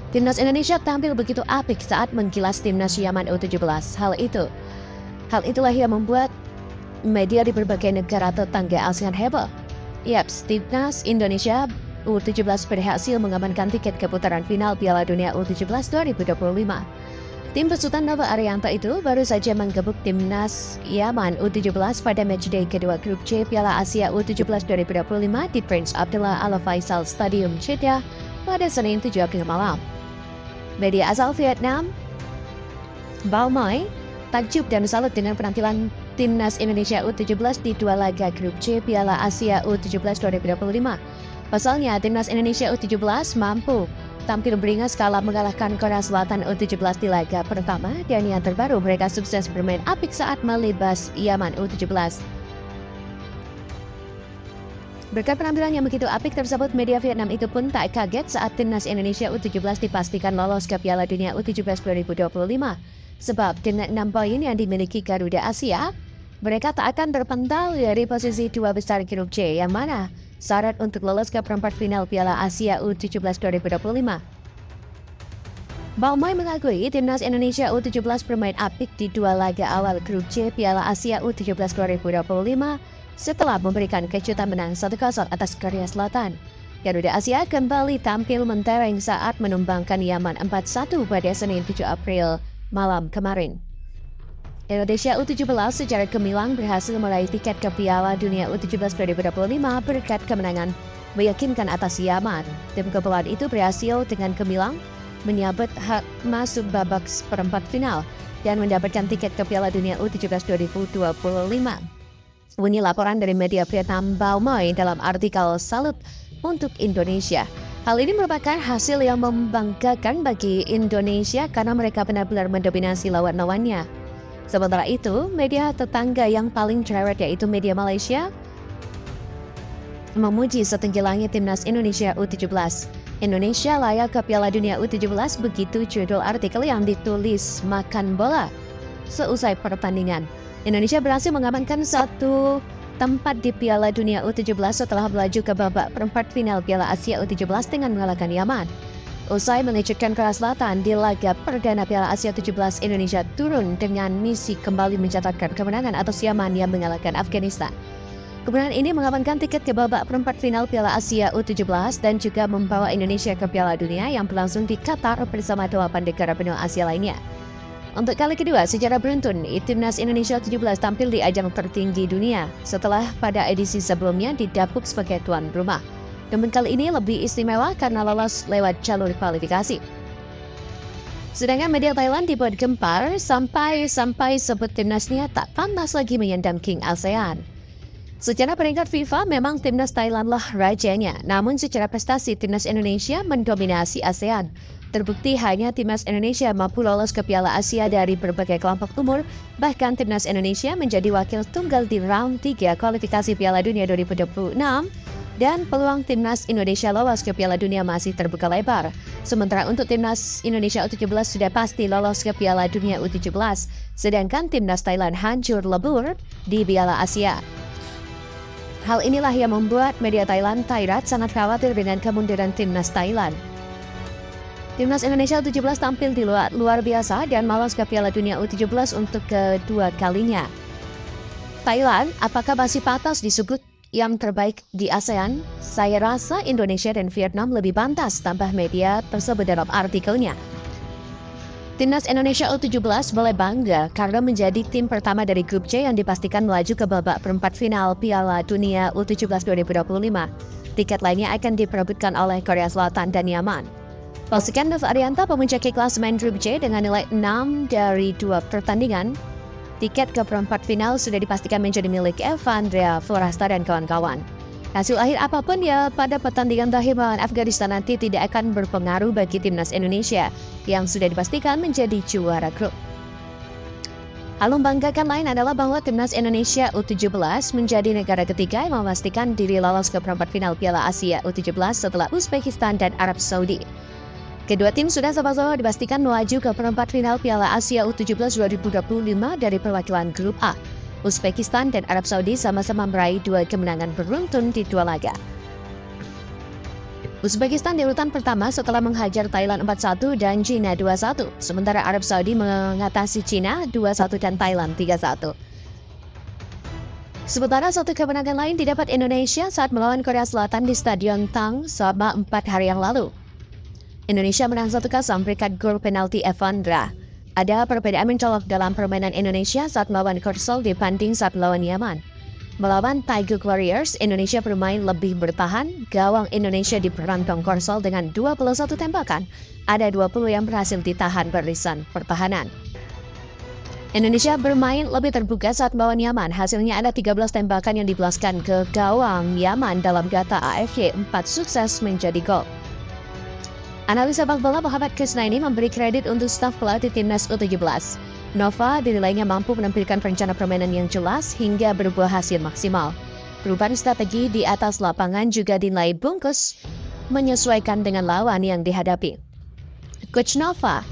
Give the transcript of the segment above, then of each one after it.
Timnas Indonesia tampil begitu apik saat menggilas timnas Yaman U17. Hal itulah yang membuat media di berbagai negara tetangga ASEAN heboh. Yaps, timnas Indonesia U17 berhasil mengamankan tiket ke putaran final Piala Dunia U17 2025. Tim besutan Nova Arianto itu baru saja menggebuk timnas Yaman U17 pada matchday kedua grup C Piala Asia U17 2025 di Prince Abdullah Al Faisal Stadium Jeddah pada Senin 7 April malam. Media asal Vietnam, Bao Mai, takjub dan salut dengan penampilan timnas Indonesia U17 di dua laga grup C Piala Asia U17 2025. Pasalnya, timnas Indonesia U17 mampu tampil beringas kala mengalahkan Korea Selatan U17 di laga pertama, dan yang terbaru mereka sukses bermain apik saat melibas Yaman U17. Berkat penampilan yang begitu apik tersebut, media Vietnam itu pun tak kaget saat timnas Indonesia U17 dipastikan lolos ke Piala Dunia U17 2025. Sebab dengan 6 poin yang dimiliki Garuda Asia, mereka tak akan terpental dari posisi dua besar grup C, yang mana syarat untuk lolos ke perempat final Piala Asia U17 2025. Bao Mai mengakui timnas Indonesia U17 bermain apik di dua laga awal grup C Piala Asia U17 2025 setelah memberikan kejutan menang 1-0 atas Korea Selatan. Garuda Asia kembali tampil mentereng saat menumbangkan Yaman 4-1 pada Senin 7 April malam kemarin. Indonesia U17 secara gemilang berhasil meraih tiket ke Piala Dunia U17 2025 berkat kemenangan meyakinkan atas Yaman. Tim kepulauan itu berhasil dengan gemilang menyabet hak masuk babak perempat final dan mendapatkan tiket ke Piala Dunia U17 2025. Bunyi laporan dari media Vietnam Bao Mai dalam artikel Salut untuk Indonesia. Hal ini merupakan hasil yang membanggakan bagi Indonesia karena mereka benar-benar mendominasi lawan-lawannya. Sementara itu, media tetangga yang paling cerewet yaitu media Malaysia memuji setinggi langit timnas Indonesia U17. Indonesia layak ke Piala Dunia U17, begitu judul artikel yang ditulis Makan Bola. Seusai pertandingan, Indonesia berhasil mengamankan satu tempat di Piala Dunia U17 setelah melaju ke babak perempat final Piala Asia U17 dengan mengalahkan Yaman. Usai mengejutkan Korea Selatan di laga perdana Piala Asia U17, Indonesia turun dengan misi kembali mencatatkan kemenangan atas Yaman yang mengalahkan Afghanistan. Kemenangan ini mengamankan tiket ke babak perempat final Piala Asia U17 dan juga membawa Indonesia ke Piala Dunia yang berlangsung di Qatar bersama 8 negara benua Asia lainnya. Untuk kali kedua secara beruntun, timnas Indonesia U17 tampil di ajang tertinggi dunia setelah pada edisi sebelumnya didapuk sebagai tuan rumah. Namun kali ini lebih istimewa karena lolos lewat jalur kualifikasi. Sedangkan media Thailand dibuat gempar sampai sebut timnasnya tak pantas lagi menyandang King ASEAN. Secara peringkat FIFA memang timnas Thailandlah rajanya, namun secara prestasi timnas Indonesia mendominasi ASEAN. Terbukti hanya timnas Indonesia mampu lolos ke Piala Asia dari berbagai kelompok umur, bahkan timnas Indonesia menjadi wakil tunggal di round 3 kualifikasi Piala Dunia 2026. Dan peluang timnas Indonesia lolos ke Piala Dunia masih terbuka lebar. Sementara untuk timnas Indonesia U17 sudah pasti lolos ke Piala Dunia U17, sedangkan timnas Thailand hancur lebur di Piala Asia. Hal inilah yang membuat media Thailand Thairat sangat khawatir dengan kemunduran timnas Thailand. Timnas Indonesia U17 tampil di luar biasa dan lolos ke Piala Dunia U17 untuk kedua kalinya. Thailand, apakah masih pantas disebut yang terbaik di ASEAN? Saya rasa Indonesia dan Vietnam lebih pantas, tambah media tersebut dalam artikelnya. Timnas Indonesia U17 boleh bangga karena menjadi tim pertama dari grup C yang dipastikan melaju ke babak perempat final Piala Dunia U17 2025. Tiket lainnya akan diperebutkan oleh Korea Selatan dan Yaman. Pastikan Nova Arianto memuncaki klasemen grup C dengan nilai 6 dari 2 pertandingan. Tiket ke perempat final sudah dipastikan menjadi milik Evandrea Florasta dan kawan-kawan. Hasil akhir apapun ya pada pertandingan terakhir melawan Afghanistan nanti tidak akan berpengaruh bagi timnas Indonesia yang sudah dipastikan menjadi juara grup. Hal membanggakan lain adalah bahwa timnas Indonesia U17 menjadi negara ketiga yang memastikan diri lolos ke perempat final Piala Asia U17 setelah Uzbekistan dan Arab Saudi. Kedua tim sudah sama-sama dipastikan melaju ke perempat final Piala Asia U17 2025 dari perwakilan grup A. Uzbekistan dan Arab Saudi sama-sama meraih 2 kemenangan beruntun di 2 laga. Uzbekistan di urutan pertama setelah menghajar Thailand 4-1 dan China 2-1. Sementara Arab Saudi mengatasi China 2-1 dan Thailand 3-1. Sementara satu kemenangan lain didapat Indonesia saat melawan Korea Selatan di Stadion Tang selama 4 hari yang lalu. Indonesia menang 1-0 berkat gol penalti Evandra. Ada perbedaan mencolok dalam permainan Indonesia saat melawan Korsel dibanding saat melawan Yaman. Melawan Taeguk Warriors, Indonesia bermain lebih bertahan. Gawang Indonesia diperantong Korsel dengan 21 tembakan. Ada 20 yang berhasil ditahan barisan pertahanan. Indonesia bermain lebih terbuka saat melawan Yaman. Hasilnya ada 13 tembakan yang dibelaskan ke gawang Yaman dalam gata AFC 4 sukses menjadi gol. Analis sepak bola Muhammad Krisnaini memberi kredit untuk staf pelatih timnas U17. Nova dinilainya mampu menampilkan rencana permainan yang jelas hingga berbuah hasil maksimal. Perubahan strategi di atas lapangan juga dinilai bungkus menyesuaikan dengan lawan yang dihadapi. Coach Nova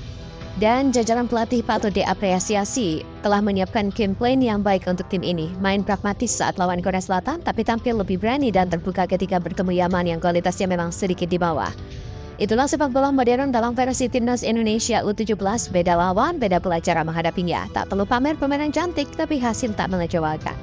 dan jajaran pelatih patut diapresiasi telah menyiapkan game plan yang baik untuk tim ini. Main pragmatis saat lawan Korea Selatan, tapi tampil lebih berani dan terbuka ketika bertemu Yaman yang kualitasnya memang sedikit di bawah. Itulah sepak bola modern dalam versi Timnas Indonesia U17. Beda lawan, beda pula cara menghadapinya. Tak perlu pamer permainan cantik, tapi hasil tak mengecewakan.